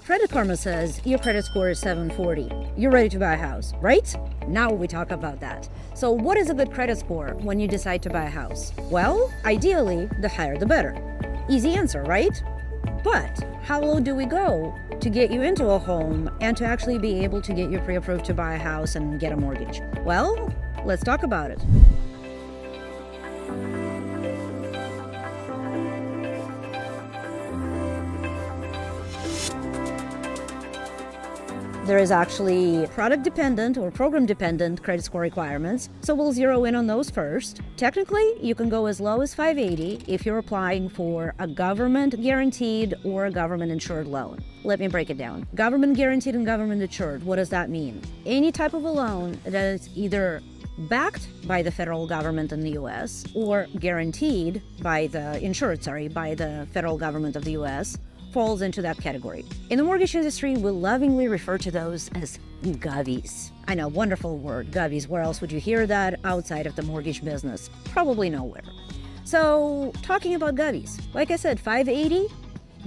Credit Karma says your credit score is 740. You're ready to buy a house, right? Now we talk about that. So what is a good credit score when you decide to buy a house? Well, ideally, the higher the better. Easy answer, right? But how low do we go to get you into a home and to actually be able to get you pre-approved to buy a house and get a mortgage? Well, let's talk about it. There is actually product-dependent or program-dependent credit score requirements, so we'll zero in on those first. Technically, you can go as low as 580 if you're applying for a government-guaranteed or a government-insured loan. Let me break it down. Government-guaranteed and government-insured, what does that mean? Any type of a loan that is either backed by the federal government in the U.S. or guaranteed by by the federal government of the U.S., falls into that category. In the mortgage industry, we lovingly refer to those as govies. I know, wonderful word, govies. Where else would you hear that outside of the mortgage business? Probably nowhere. So, talking about govies, like I said, 580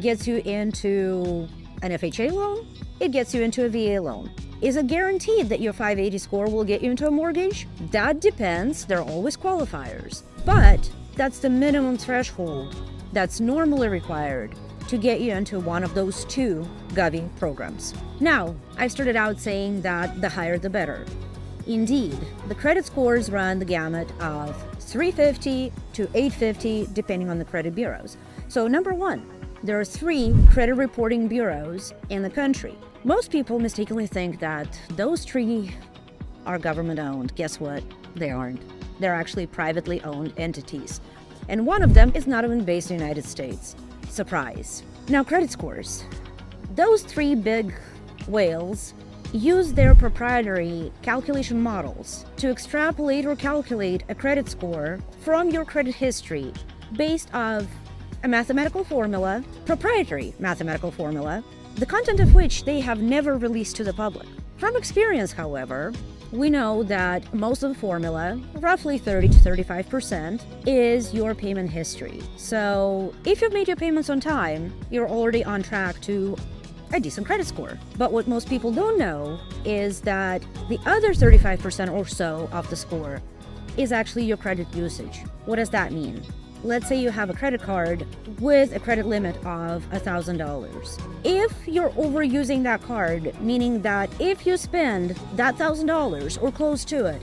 gets you into an FHA loan, it gets you into a VA loan. Is it guaranteed that your 580 score will get you into a mortgage? That depends. There are always qualifiers. But that's the minimum threshold that's normally required to get you into one of those two Govy programs. Now, I started out saying that the higher the better. Indeed, the credit scores run the gamut of 350 to 850 depending on the credit bureaus. So number one, there are 3 credit reporting bureaus in the country. Most people mistakenly think that those 3 are government owned. Guess what? They aren't. They're actually privately owned entities. And one of them is not even based in the United States. Surprise. Now, credit scores. Those 3 big whales use their proprietary calculation models to extrapolate or calculate a credit score from your credit history based on a mathematical formula, proprietary mathematical formula, the content of which they have never released to the public. From experience, however, we know that most of the formula, roughly 30 to 35%, is your payment history. So if you've made your payments on time, you're already on track to a decent credit score. But what most people don't know is that the other 35% or so of the score is actually your credit usage. What does that mean? Let's say you have a credit card with a credit limit of $1,000. If you're overusing that card, meaning that if you spend that $1,000 or close to it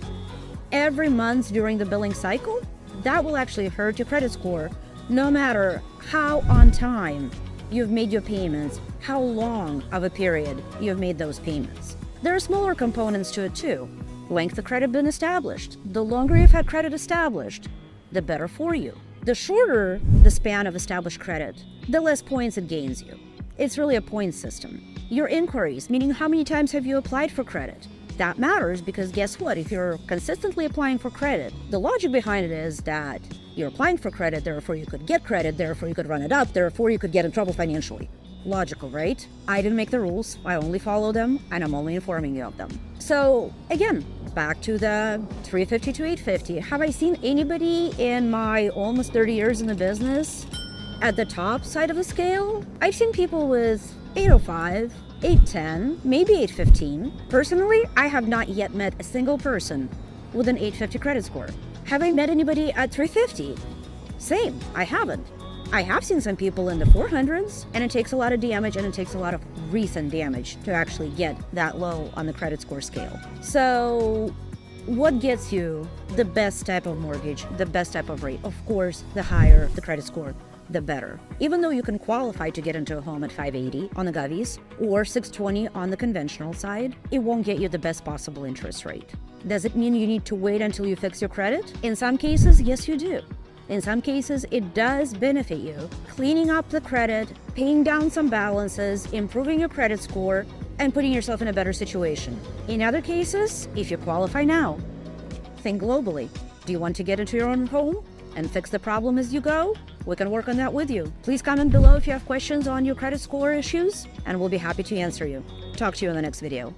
every month during the billing cycle, that will actually hurt your credit score no matter how on time you've made your payments, how long of a period you've made those payments. There are smaller components to it too. Length of credit been established. The longer you've had credit established, the better for you. The shorter the span of established credit, the less points it gains you. It's really a point system. Your inquiries, meaning how many times have you applied for credit, that matters because guess what? If you're consistently applying for credit, the logic behind it is that you're applying for credit, therefore you could get credit, therefore you could run it up, therefore you could get in trouble financially. Logical, right? I didn't make the rules, I only follow them, and I'm only informing you of them. So again, back to the 350 to 850. Have I seen anybody in my almost 30 years in the business at the top side of the scale? I've seen people with 805, 810, maybe 815. Personally, I have not yet met a single person with an 850 credit score. Have I met anybody at 350? Same, I haven't. I have seen some people in the 400s, and it takes a lot of damage and it takes a lot of recent damage to actually get that low on the credit score scale. So what gets you the best type of mortgage, the best type of rate? Of course, the higher the credit score, the better. Even though you can qualify to get into a home at 580 on the govies or 620 on the conventional side, it won't get you the best possible interest rate. Does it mean you need to wait until you fix your credit? In some cases, yes, you do. In some cases, it does benefit you, cleaning up the credit, paying down some balances, improving your credit score, and putting yourself in a better situation. In other cases, if you qualify now, think globally. Do you want to get into your own home and fix the problem as you go? We can work on that with you. Please comment below if you have questions on your credit score issues, and we'll be happy to answer you. Talk to you in the next video.